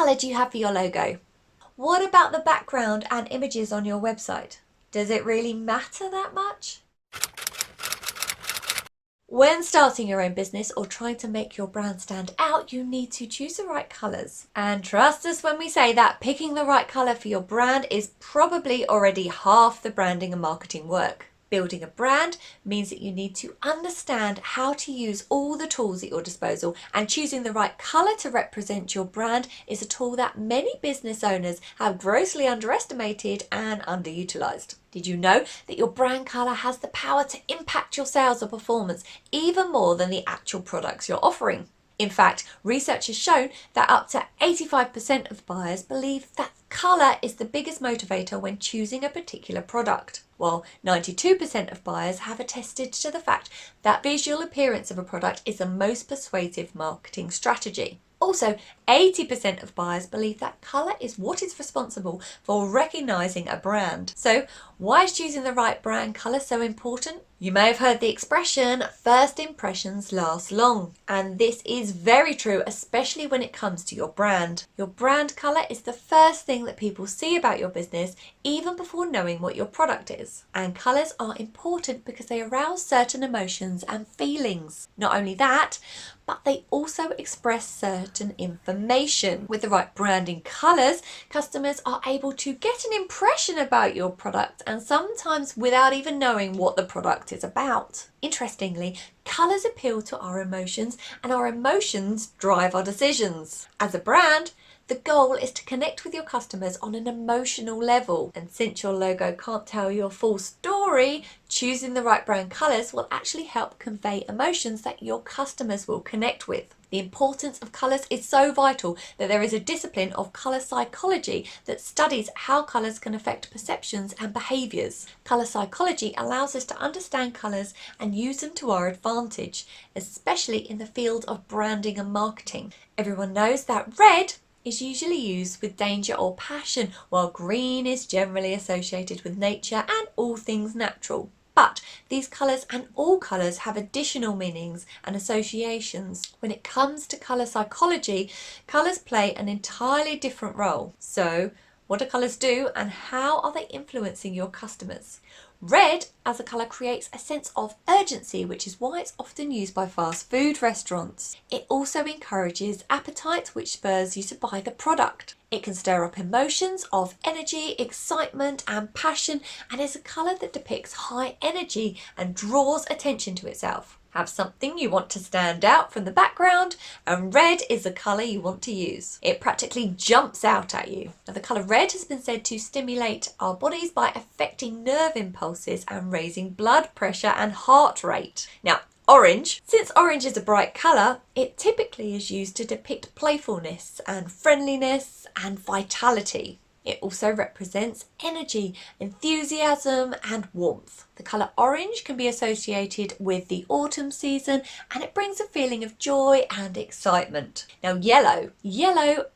colour do you have for your logo? What about the background and images on your website? Does it really matter that much? When starting your own business or trying to make your brand stand out, you need to choose the right colours. And trust us when we say that picking the right colour for your brand is probably already half the branding and marketing work. Building a brand means that you need to understand how to use all the tools at your disposal, and choosing the right colour to represent your brand is a tool that many business owners have grossly underestimated and underutilised. Did you know that your brand colour has the power to impact your sales or performance even more than the actual products you're offering? In fact, research has shown that up to 85% of buyers believe that colour is the biggest motivator when choosing a particular product, while 92% of buyers have attested to the fact that visual appearance of a product is the most persuasive marketing strategy. Also, 80% of buyers believe that colour is what is responsible for recognising a brand. So, why is choosing the right brand colour so important? You may have heard the expression, first impressions last long. And this is very true, especially when it comes to your brand. Your brand colour is the first thing that people see about your business, even before knowing what your product is. And colours are important because they arouse certain emotions and feelings. Not only that, but they also express certain information. With the right branding colours, customers are able to get an impression about your product, and sometimes without even knowing what the product is about. Interestingly, colours appeal to our emotions, and our emotions drive our decisions. As a brand, the goal is to connect with your customers on an emotional level. And since your logo can't tell your full story, choosing the right brand colours will actually help convey emotions that your customers will connect with. The importance of colours is so vital that there is a discipline of colour psychology that studies how colours can affect perceptions and behaviours. Colour psychology allows us to understand colours and use them to our advantage, especially in the field of branding and marketing. Everyone knows that red is usually used with danger or passion, while green is generally associated with nature and all things natural. But these colours and all colours have additional meanings and associations. When it comes to colour psychology, colours play an entirely different role. So, what do colours do, and how are they influencing your customers? Red as a colour creates a sense of urgency, which is why it's often used by fast food restaurants. It also encourages appetite, which spurs you to buy the product. It can stir up emotions of energy, excitement and passion, and is a colour that depicts high energy and draws attention to itself. Have something you want to stand out from the background, and red is the colour you want to use. It practically jumps out at you. Now, the colour red has been said to stimulate our bodies by affecting nerve impulses and raising blood pressure and heart rate. Now, orange. Since orange is a bright colour, it typically is used to depict playfulness and friendliness and vitality. It also represents energy, enthusiasm and warmth. The colour orange can be associated with the autumn season, and it brings a feeling of joy and excitement. Now yellow,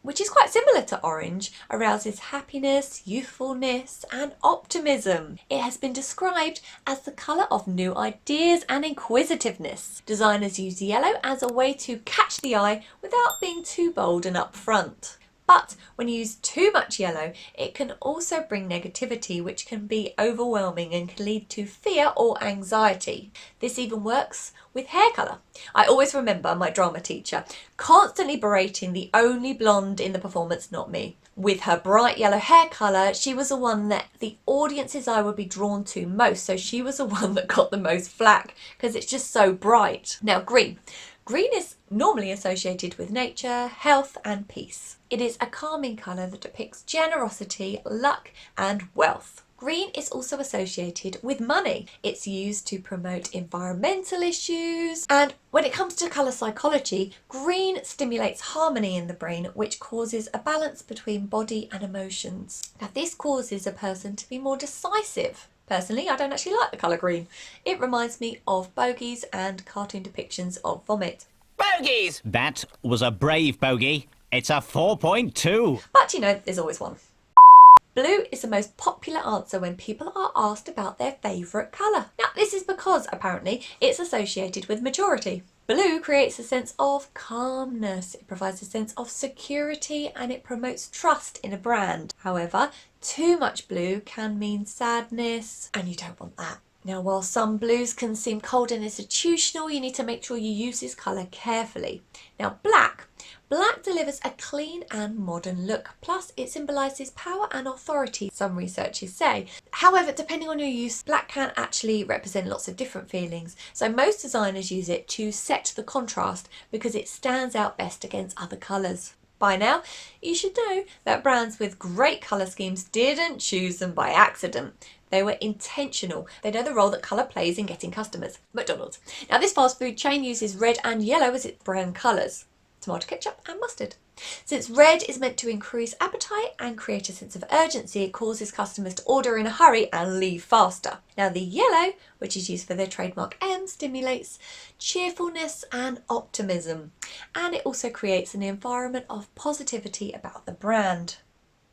which is quite similar to orange, arouses happiness, youthfulness and optimism. It has been described as the colour of new ideas and inquisitiveness. Designers use yellow as a way to catch the eye without being too bold and upfront. But when you use too much yellow, it can also bring negativity, which can be overwhelming and can lead to fear or anxiety. This even works with hair colour. I always remember my drama teacher constantly berating the only blonde in the performance, not me. With her bright yellow hair colour, she was the one that the audience's eye would be drawn to most, so she was the one that got the most flack because it's just so bright. Now green. Green is normally associated with nature, health and peace. It is a calming colour that depicts generosity, luck and wealth. Green is also associated with money. It's used to promote environmental issues. And when it comes to colour psychology, green stimulates harmony in the brain, which causes a balance between body and emotions. Now, this causes a person to be more decisive. Personally, I don't actually like the colour green. It reminds me of bogies and cartoon depictions of vomit. Bogies! That was a brave bogey. It's a 4.2. But you know, there's always one. Blue is the most popular answer when people are asked about their favourite colour. Now, this is because, apparently, it's associated with maturity. Blue creates a sense of calmness. It provides a sense of security and it promotes trust in a brand. However, too much blue can mean sadness, and you don't want that. Now, while some blues can seem cold and institutional, you need to make sure you use this colour carefully. Now, black. Black delivers a clean and modern look, plus it symbolises power and authority, some researchers say. However, depending on your use, black can actually represent lots of different feelings. So most designers use it to set the contrast because it stands out best against other colours. By now, you should know that brands with great colour schemes didn't choose them by accident. They were intentional. They know the role that colour plays in getting customers. McDonald's. Now, this fast food chain uses red and yellow as its brand colours. Tomato ketchup and mustard. Since red is meant to increase appetite and create a sense of urgency, it causes customers to order in a hurry and leave faster. Now, the yellow, which is used for their trademark M, stimulates cheerfulness and optimism, and it also creates an environment of positivity about the brand.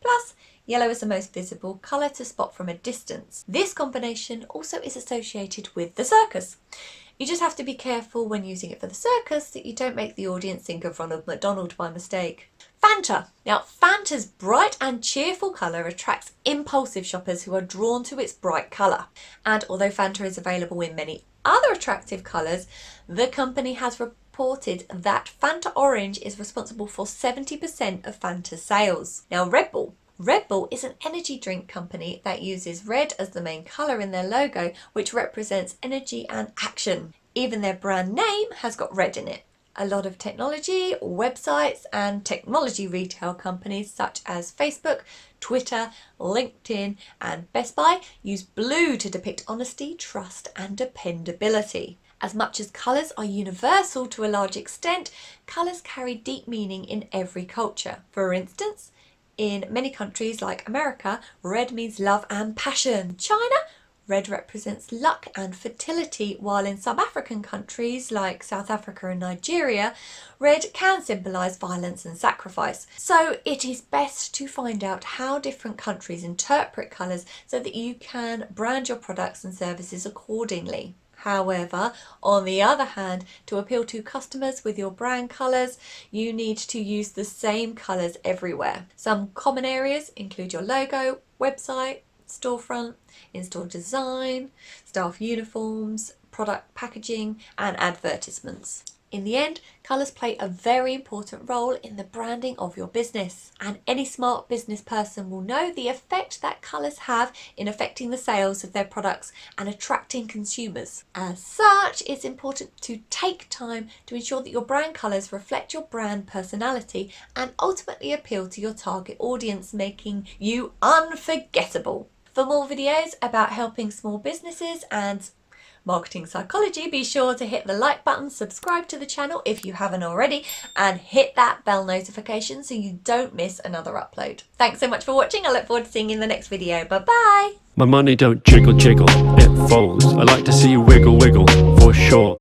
Plus, yellow is the most visible colour to spot from a distance. This combination also is associated with the circus. You just have to be careful when using it for the circus that you don't make the audience think of Ronald McDonald by mistake. Fanta. Now, Fanta's bright and cheerful colour attracts impulsive shoppers who are drawn to its bright colour. And although Fanta is available in many other attractive colours, the company has reported that Fanta Orange is responsible for 70% of Fanta's sales. Now, Redbull. Redbull is an energy drink company that uses red as the main colour in their logo, which represents energy and action. Even their brand name has got red in it. A lot of technology, websites and technology retail companies such as Facebook, Twitter, LinkedIn and Best Buy use blue to depict honesty, trust and dependability. As much as colours are universal to a large extent, colours carry deep meaning in every culture. For instance, in many countries like America, red means love and passion. China, red represents luck and fertility, while in some African countries like South Africa and Nigeria, red can symbolise violence and sacrifice. So it is best to find out how different countries interpret colours so that you can brand your products and services accordingly. However, on the other hand, to appeal to customers with your brand colours, you need to use the same colours everywhere. Some common areas include your logo, website, storefront, in-store design, staff uniforms, product packaging and advertisements. In the end, colours play a very important role in the branding of your business, and any smart business person will know the effect that colours have in affecting the sales of their products and attracting consumers. As such, it's important to take time to ensure that your brand colours reflect your brand personality and ultimately appeal to your target audience, making you unforgettable. For more videos about helping small businesses and marketing psychology, be sure to hit the like button, subscribe to the channel if you haven't already, and hit that bell notification so you don't miss another upload. Thanks so much for watching. I look forward to seeing you in the next video. Bye bye. My money don't jiggle jiggle, it folds. I like to see you wiggle wiggle, for sure.